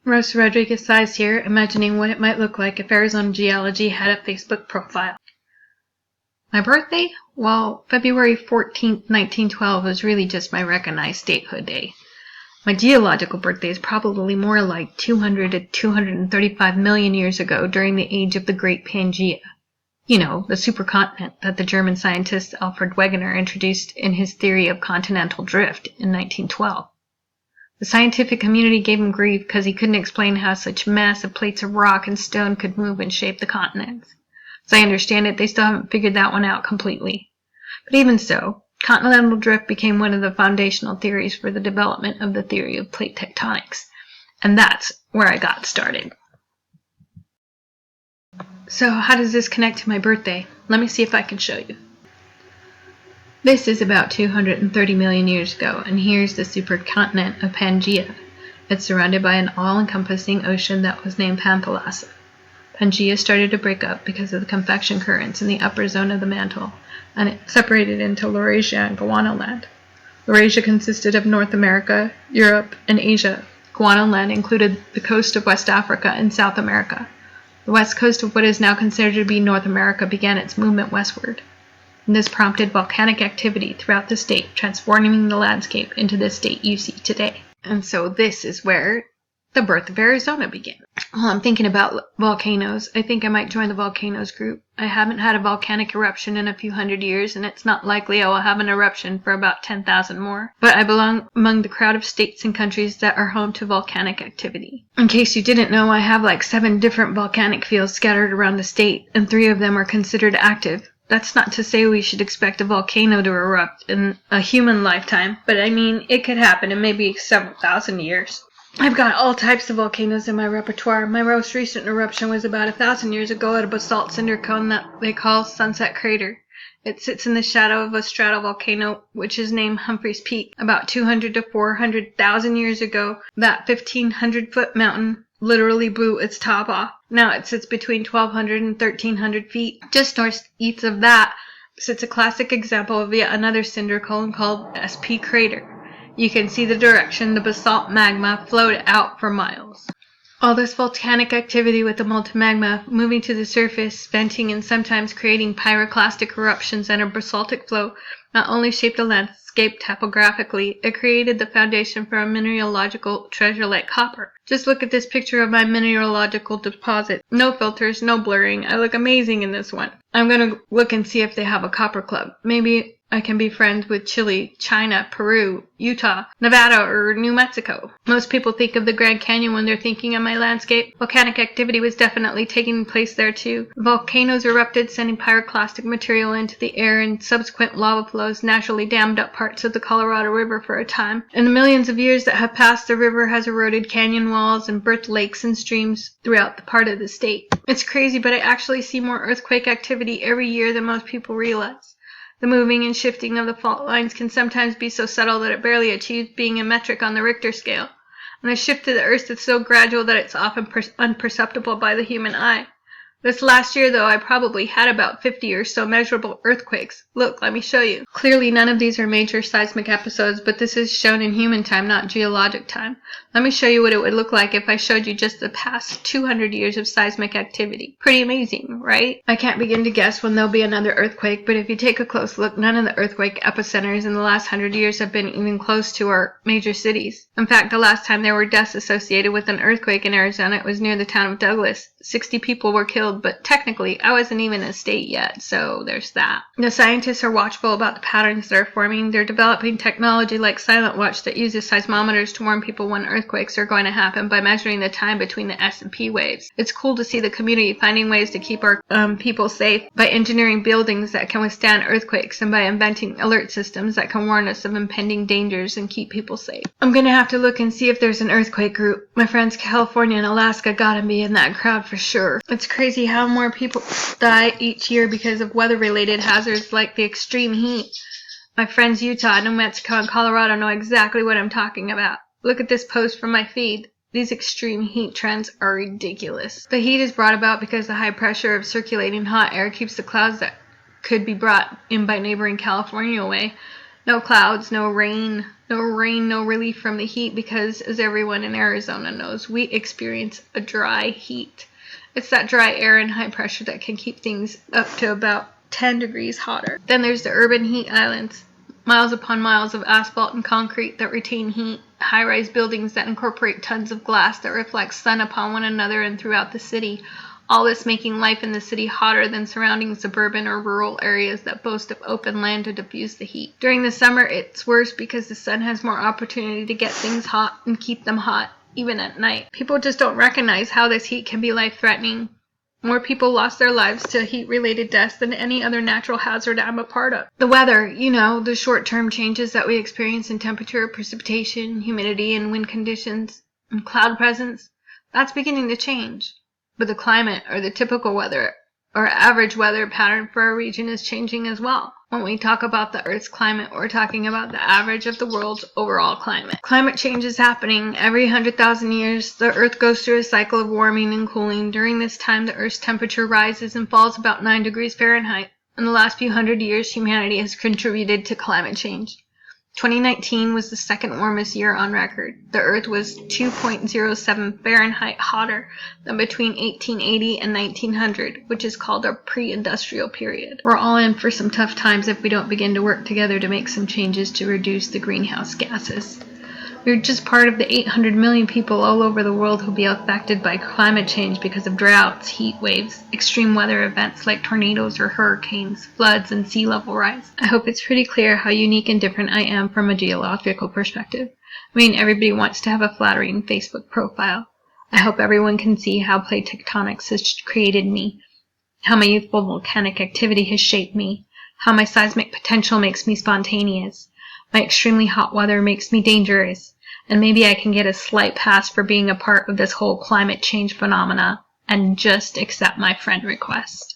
Rosa Rodriguez Size here, imagining what it might look like if Arizona Geology had a Facebook profile. My birthday? Well, February 14th, 1912 was really just my recognized statehood day. My geological birthday is probably more like 200 to 235 million years ago during the age of the Great Pangaea. You know, the supercontinent that the German scientist Alfred Wegener introduced in his theory of continental drift in 1912. The scientific community gave him grief because he couldn't explain how such massive plates of rock and stone could move and shape the continents. As I understand it, they still haven't figured that one out completely. But even so, continental drift became one of the foundational theories for the development of the theory of plate tectonics. And that's where I got started. So how does this connect to my birthday? Let me see if I can show you. This is about 230 million years ago, and here's the supercontinent of Pangaea. It's surrounded by an all-encompassing ocean that was named Panthalassa. Pangaea started to break up because of the convection currents in the upper zone of the mantle, and it separated into Laurasia and Gondwanaland. Laurasia consisted of North America, Europe, and Asia. Gondwanaland included the coast of West Africa and South America. The west coast of what is now considered to be North America began its movement westward. And this prompted volcanic activity throughout the state, transforming the landscape into the state you see today. And so this is where the birth of Arizona began. While I'm thinking about volcanoes, I think I might join the volcanoes group. I haven't had a volcanic eruption in a few hundred years, and it's not likely I will have an eruption for about 10,000 more. But I belong among the crowd of states and countries that are home to volcanic activity. In case you didn't know, I have like 7 different volcanic fields scattered around the state, and 3 of them are considered active. That's not to say we should expect a volcano to erupt in a human lifetime, but I mean, it could happen in maybe several thousand years. I've got all types of volcanoes in my repertoire. My most recent eruption was about 1,000 years ago at a basalt cinder cone that they call Sunset Crater. It sits in the shadow of a stratovolcano, which is named Humphreys Peak. About 200 to 400,000 years ago, that 1,500-foot mountain literally blew its top off. Now it sits between 1,200 and 1,300 feet. Just northeast of that sits a classic example of yet another cinder cone called SP Crater. You can see the direction the basalt magma flowed out for miles. All this volcanic activity with the molten magma moving to the surface, venting, and sometimes creating pyroclastic eruptions and a basaltic flow not only shaped the landscape topographically, it created the foundation for a mineralogical treasure like copper. Just look at this picture of my mineralogical deposit. No filters, no blurring. I look amazing in this one. I'm going to look and see if they have a copper club. Maybe I can be friends with Chile, China, Peru, Utah, Nevada, or New Mexico. Most people think of the Grand Canyon when they're thinking of my landscape. Volcanic activity was definitely taking place there too. Volcanoes erupted, sending pyroclastic material into the air, and subsequent lava flows naturally dammed up parts of the Colorado River for a time. In the millions of years that have passed, the river has eroded canyon walls and birthed lakes and streams throughout the part of the state. It's crazy, but I actually see more earthquake activity every year than most people realize. The moving and shifting of the fault lines can sometimes be so subtle that it barely achieves being a metric on the Richter scale. And the shift of the earth is so gradual that it's often imperceptible by the human eye. This last year, though, I probably had about 50 or so measurable earthquakes. Look, let me show you. Clearly, none of these are major seismic episodes, but this is shown in human time, not geologic time. Let me show you what it would look like if I showed you just the past 200 years of seismic activity. Pretty amazing, right? I can't begin to guess when there'll be another earthquake, but if you take a close look, none of the earthquake epicenters in the last 100 years have been even close to our major cities. In fact, the last time there were deaths associated with an earthquake in Arizona, it was near the town of Douglas. 60 people were killed, but technically I wasn't even in a state yet, so there's that. The scientists are watchful about the patterns that are forming. They're developing technology like Silent Watch that uses seismometers to warn people when earthquakes are going to happen by measuring the time between the S and P waves. It's cool to see the community finding ways to keep our people safe by engineering buildings that can withstand earthquakes and by inventing alert systems that can warn us of impending dangers and keep people safe. I'm gonna have to look and see if there's an earthquake group. My friends California and Alaska gotta be in that crowd for sure. It's crazy how more people die each year because of weather-related hazards like the extreme heat. My friends Utah, New Mexico, and Colorado know exactly what I'm talking about. Look at this post from my feed. These extreme heat trends are ridiculous. The heat is brought about because the high pressure of circulating hot air keeps the clouds that could be brought in by neighboring California away. No clouds, no rain, No rain, no relief from the heat because, as everyone in Arizona knows, we experience a dry heat. It's that dry air and high pressure that can keep things up to about 10 degrees hotter. Then there's the urban heat islands. Miles upon miles of asphalt and concrete that retain heat, high-rise buildings that incorporate tons of glass that reflect sun upon one another and throughout the city, all this making life in the city hotter than surrounding suburban or rural areas that boast of open land to diffuse the heat. During the summer, it's worse because the sun has more opportunity to get things hot and keep them hot, even at night. People just don't recognize how this heat can be life-threatening. More people lost their lives to heat-related deaths than any other natural hazard I'm a part of. The weather, the short-term changes that we experience in temperature, precipitation, humidity, and wind conditions, and cloud presence, that's beginning to change. But the climate, or the typical weather, or average weather pattern for our region is changing as well. When we talk about the Earth's climate, we're talking about the average of the world's overall climate. Climate change is happening. Every 100,000 years, the Earth goes through a cycle of warming and cooling. During this time, the Earth's temperature rises and falls about 9 degrees Fahrenheit. In the last few hundred years, humanity has contributed to climate change. 2019 was the second warmest year on record. The Earth was 2.07 Fahrenheit hotter than between 1880 and 1900, which is called our pre-industrial period. We're all in for some tough times if we don't begin to work together to make some changes to reduce the greenhouse gases. We're just part of the 800 million people all over the world who'll be affected by climate change because of droughts, heat waves, extreme weather events like tornadoes or hurricanes, floods, and sea level rise. I hope it's pretty clear how unique and different I am from a geological perspective. Everybody wants to have a flattering Facebook profile. I hope everyone can see how plate tectonics has created me, how my youthful volcanic activity has shaped me, how my seismic potential makes me spontaneous, my extremely hot weather makes me dangerous, and maybe I can get a slight pass for being a part of this whole climate change phenomena and just accept my friend request.